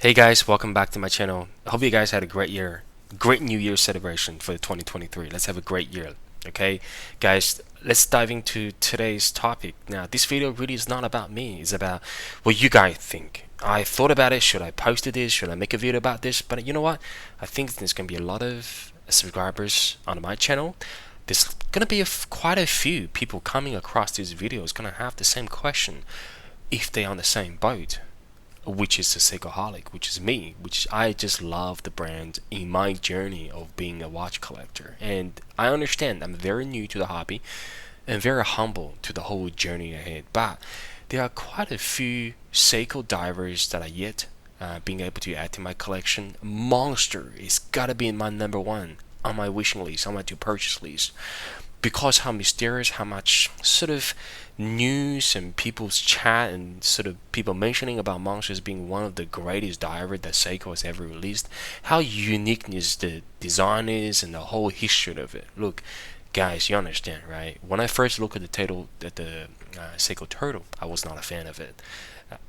Hey guys, welcome back to my channel. I hope you guys had a great year, great New Year celebration for 2023. Let's have a great year, okay? Guys, let's dive into today's topic. Now, this video really is not about me, it's about what you guys think. I thought about it, should I post this, should I make a video about this? But you know what? I think there's gonna be a lot of subscribers on my channel. There's gonna be quite a few people coming across this video is gonna have the same question if they're on the same boat, which is a Seikoholic, which is me, which I just love the brand in my journey of being a watch collector. And I understand I'm very new to the hobby and very humble to the whole journey ahead. But there are quite a few Seiko divers that are yet being able to add to my collection. Monster is gotta be in my number one on my wishing list, on my to purchase list, because how mysterious, how much sort of news and people's chat and sort of people mentioning about monsters being one of the greatest diver that Seiko has ever released, how unique is the design is and the whole history of it. Look, guys, you understand, right? When I first looked at the title, at the Seiko Turtle, I was not a fan of it.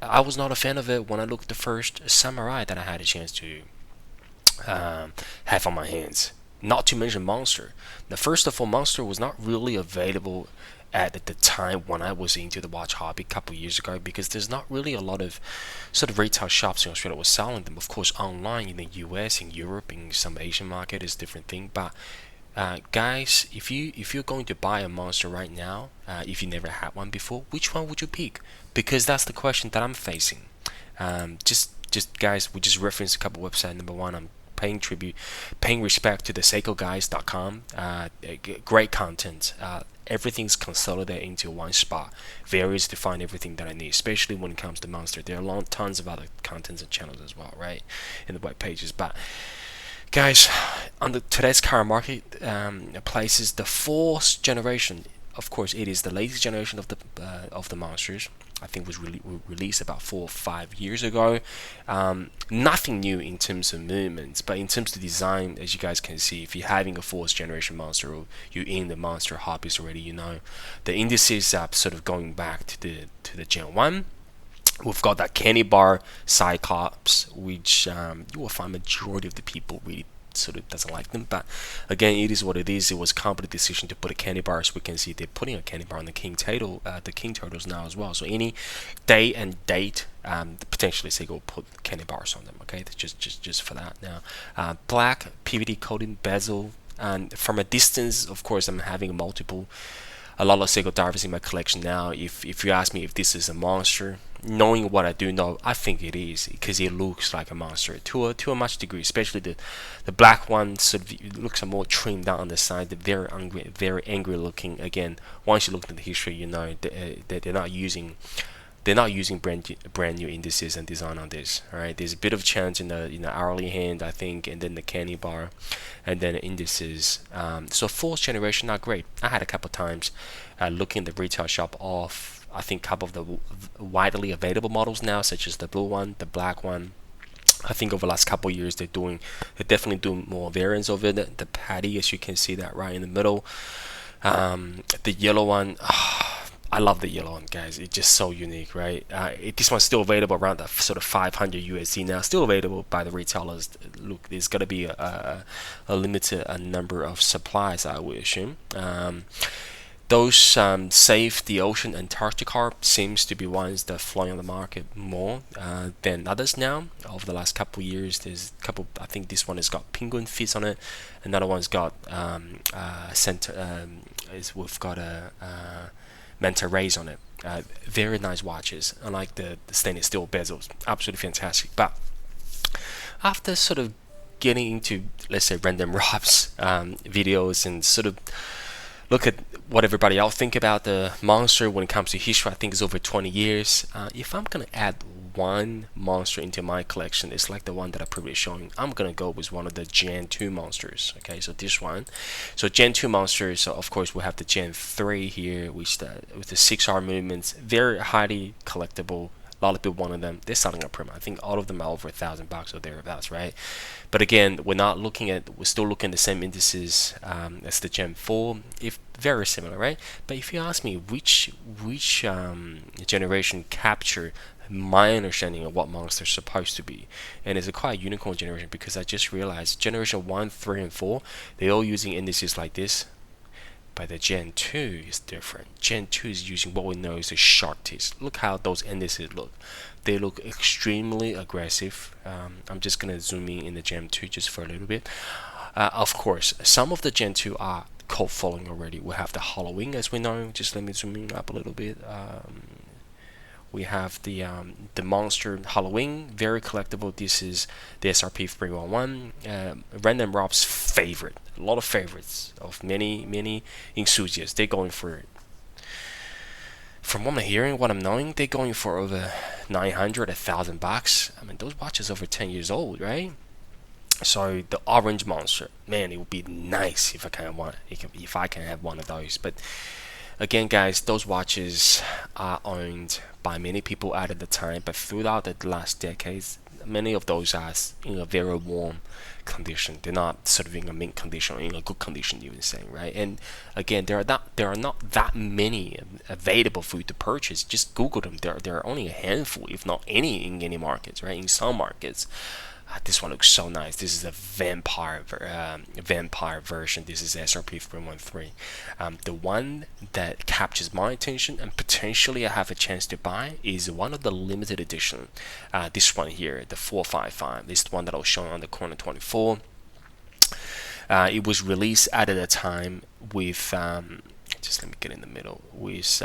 I was not a fan of it when I looked at the first Samurai that I had a chance to have on my hands. Not to mention Monster. Now, first of all, Monster was not really available at the time when I was into the watch hobby a couple years ago, because there's not really a lot of sort of retail shops in Australia that was selling them. Of course, online in the US, in Europe, in some Asian market is a different thing. But guys, if you're going to buy a Monster right now, if you never had one before, which one would you pick? Because that's the question that I'm facing. Just guys, we just referenced a couple websites. Number one, I'm paying tribute, paying respect to the SeikoGuys.com. Great content. Everything's consolidated into one spot. Very easy to find everything that I need, especially when it comes to Monster. There are tons of other contents and channels as well, right, in the web pages. But guys, on the today's car market places, the fourth generation, of course, it is the latest generation of the monsters. I think was released about 4 or 5 years ago. Nothing new in terms of movements, but in terms of design, as you guys can see, if you're having a fourth generation monster or you're in the monster hobbies already, you know the indices are sort of going back to the Gen 1. We've got that candy bar Cyclops, which you will find majority of the people really sort of doesn't like them. But again, it is what it is. It was a company decision to put a candy bar, as we can see they're putting a candy bar on the King Turtles now as well. So any day and date, potentially say go put candy bars on them. Okay, just for that. Now, black PVD coating bezel, and from a distance, of course, I'm having a lot of Seiko divers in my collection now. If you ask me if this is a monster, knowing what I do know, I think it is, because it looks like a monster to a much degree. Especially the black one sort of looks more trimmed down on the side. They're very angry looking. Again, once you look at the history, you know that they're not using brand new indices and design on this. All right, there's a bit of change in the hourly hand, I think, and then the candy bar, and then the indices. So fourth generation, not great. I had a couple times looking at the retail shop of, I think, a couple of the widely available models now, such as the blue one, the black one. I think over the last couple of years they're definitely doing more variants of it. The patty, as you can see that right in the middle. The yellow one. I love the yellow one, guys. It's just so unique, right? This one's still available around the sort of 500 USD now. Still available by the retailers. Look, there's gonna be a limited number of supplies, I would assume. Those Save the Ocean Antarctica seems to be ones that fly on the market more than others now. Over the last couple of years, there's a couple. I think this one has got penguin fins on it. Another one's got we've got a Manta rays on it. Very nice watches. Unlike the stainless steel bezels, absolutely fantastic. But after sort of getting into, let's say, random Rob's videos and sort of look at what everybody else think about the monster when it comes to history, I think it's over 20 years. If I'm gonna add one monster into my collection, it's like the one that I previously showing. I'm gonna go with one of the Gen 2 monsters. Okay, so this one. So Gen 2 monsters. So of course we have the Gen 3 here, which with the 6R movements, very highly collectible. A lot of people wanted them. They're selling up prima. I think all of them are over $1,000 or thereabouts, right? But again, we're still looking at the same indices as the Gen 4, if very similar, right? But if you ask me which generation capture my understanding of what Monster's supposed to be. And it's a quite unicorn generation, because I just realized generation 1, 3, and 4, they're all using indices like this. But the Gen 2 is different. Gen 2 is using what we know is a shark teeth. Look how those indices look. They look extremely aggressive. I'm just going to zoom in the Gen 2 just for a little bit. Of course, some of the Gen 2 are cult following already. We have the Halloween, as we know. Just let me zoom in up a little bit. We have the Monster Halloween, very collectible. This is the SRP 311. Random Rob's favorite. A lot of favorites of many enthusiasts. They're going for it. From what I'm hearing, what I'm knowing, they're going for over 900, $1,000. I mean, those watches over 10 years old, right? So the orange Monster, man, it would be nice if I can have one of those. But again, guys, those watches are owned by many people at the time, but throughout the last decades, many of those are in a very warm condition. They're not sort of in a mint condition, or in a good condition, even saying, right? And again, there are not that many available for you to purchase. Just Google them. There are only a handful, if not any, in any markets, right? In some markets. This one looks so nice. This is a vampire version. This is SRP 313. The one that captures my attention and potentially I have a chance to buy is one of the limited edition. This one here, the 455. This is the one that I was showing on the corner 24. It was released at a time with just let me get in the middle with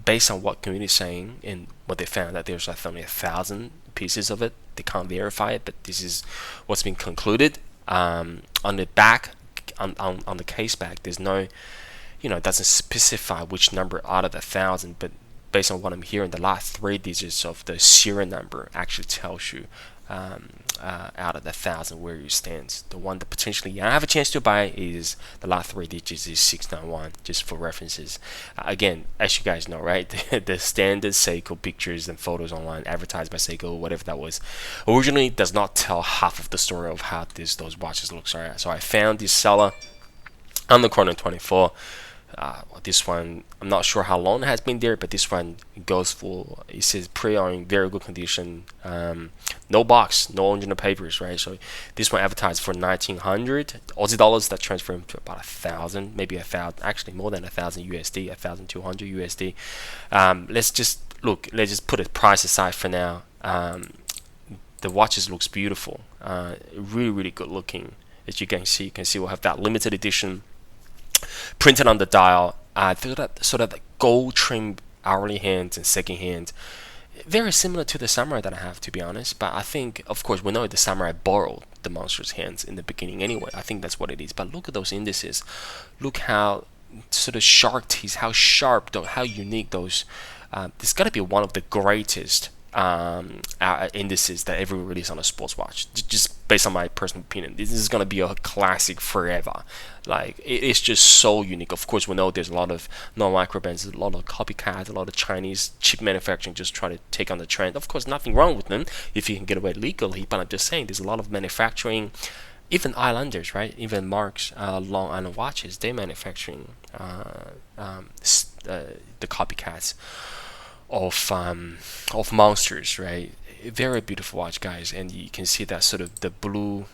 based on what community is saying and what they found, that there's only 1,000 pieces of it. They can't verify it, but this is what's been concluded. On the back, on the case back, there's no, it doesn't specify which number out of the 1,000, but based on what I'm hearing, the last 3 digits of the serial number actually tells you out of the 1,000 where you stand. The one that potentially I have a chance to buy is the last 3 digits is 691, just for references. Again, as you guys know, right, the standard Seiko pictures and photos online advertised by Seiko, whatever that was, originally does not tell half of the story of how those watches look. So I found this seller on the corner 24. This one, I'm not sure how long it has been there, but this one goes for, it says pre-owned, very good condition, no box, no original papers, right? So this one advertised for 1,900 Aussie dollars. That transferred to about 1,000, maybe 1,000, actually more than 1,000 USD, 1,200 USD. Let's just put a price aside for now. The watches looks beautiful, really good looking. As you can see, we'll have that limited edition printed on the dial. Sort of the gold trimmed hourly hands and second hand, very similar to the Samurai that I have, to be honest. But I think, of course, we know the Samurai borrowed the Monster's hands in the beginning anyway. I think that's what it is. But look at those indices. Look how sort of sharp teeth, how sharp, how unique those. This got to be one of the greatest indices that ever released on a sports watch, just based on my personal opinion. This is going to be a classic forever. Like, it's just so unique. Of course, we know there's a lot of non-micro brands, a lot of copycats, a lot of Chinese cheap manufacturing just trying to take on the trend. Of course, nothing wrong with them if you can get away legally, but I'm just saying there's a lot of manufacturing. Even Islanders, right? Even Marks, Long Island watches, they're manufacturing the copycats of Monsters, right? Very beautiful watch, guys. And you can see that sort of the blue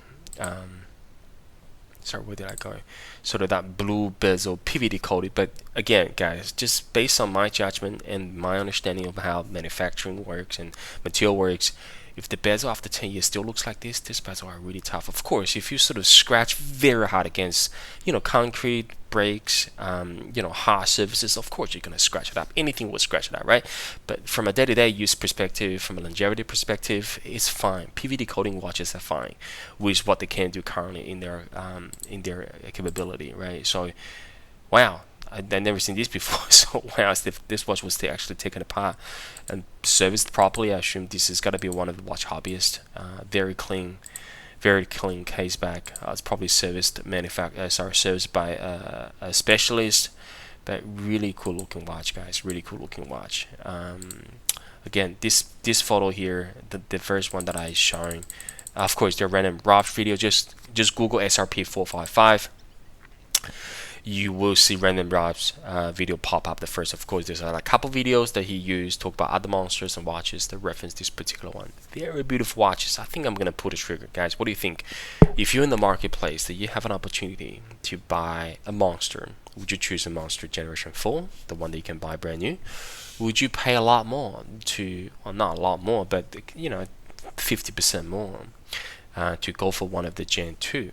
sorry, where did I go? Sort of that blue bezel PVD coated. But again, guys, just based on my judgment and my understanding of how manufacturing works and material works, if the bezel after 10 years still looks like this bezel are really tough. Of course, if you sort of scratch very hard against, concrete, brakes, hard surfaces, of course you're going to scratch it up. Anything will scratch it out, right? But from a day-to-day use perspective, from a longevity perspective, it's fine. PVD coating watches are fine with what they can do currently in their capability, right? So, wow. I've never seen this before, so wow, if this watch was actually taken apart and serviced properly, I assume this has got to be one of the watch hobbyists. Very clean case back. It's probably serviced by a specialist, but really cool looking watch, guys. Really cool looking watch. Again, this photo here, the first one that I showing, of course, the random Rob video. Just Google SRP 455. you will see Random Rob's video pop up the first. Of course, there's a couple videos that he used talk about other monsters and watches that reference this particular one. Very beautiful watches. I think I'm gonna pull the trigger, guys. What do you think? If you're in the marketplace that you have an opportunity to buy a monster, would you choose a Monster Generation 4, the one that you can buy brand new? Would you pay a lot more to, well, not a lot more, but 50% more to go for one of the Gen 2,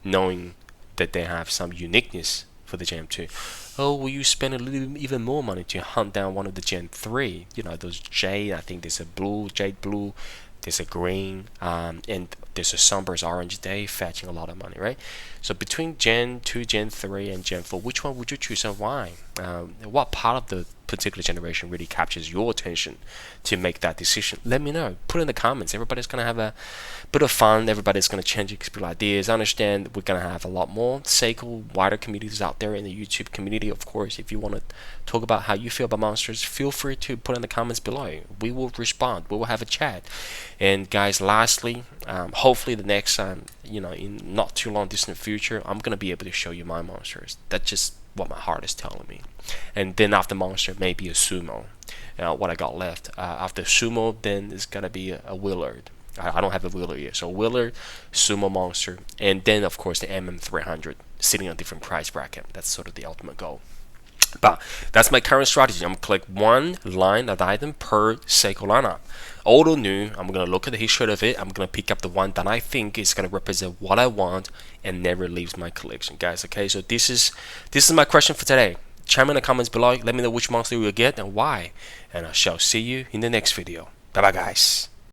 knowing that they have some uniqueness for the Gen 2? Oh, will you spend a little even more money to hunt down one of the Gen 3? Those jade, I think there's a blue, jade blue, there's a green, and there's a sunburst orange. They fetching a lot of money, right? So between Gen 2, Gen 3, and Gen 4, which one would you choose and why? What part of the particular generation really captures your attention to make that decision? Let me know. Put in the comments. Everybody's going to have a bit of fun. Everybody's going to change ideas. I understand we're going to have a lot more Seiko wider communities out there in the YouTube community. Of course, if you want to talk about how you feel about monsters, feel free to put in the comments below. We will respond. We will have a chat. And guys, lastly, hopefully the next time, in not too long distant future, I'm going to be able to show you my monsters. That's just what my heart is telling me. And then after monster, maybe a sumo. What I got left after sumo, then it's gonna be a Willard. I don't have a Willard yet, so Willard, sumo monster, and then of course the MM300 sitting on a different price bracket. That's sort of the ultimate goal. But that's my current strategy. I'm gonna collect one line of item per Seiko lineup. Old or new, I'm gonna look at the history of it. I'm gonna pick up the one that I think is gonna represent what I want and never leaves my collection, guys. Okay, so this is my question for today. Chime in the comments below. Let me know which monster you will get and why. And I shall see you in the next video. Bye bye, guys.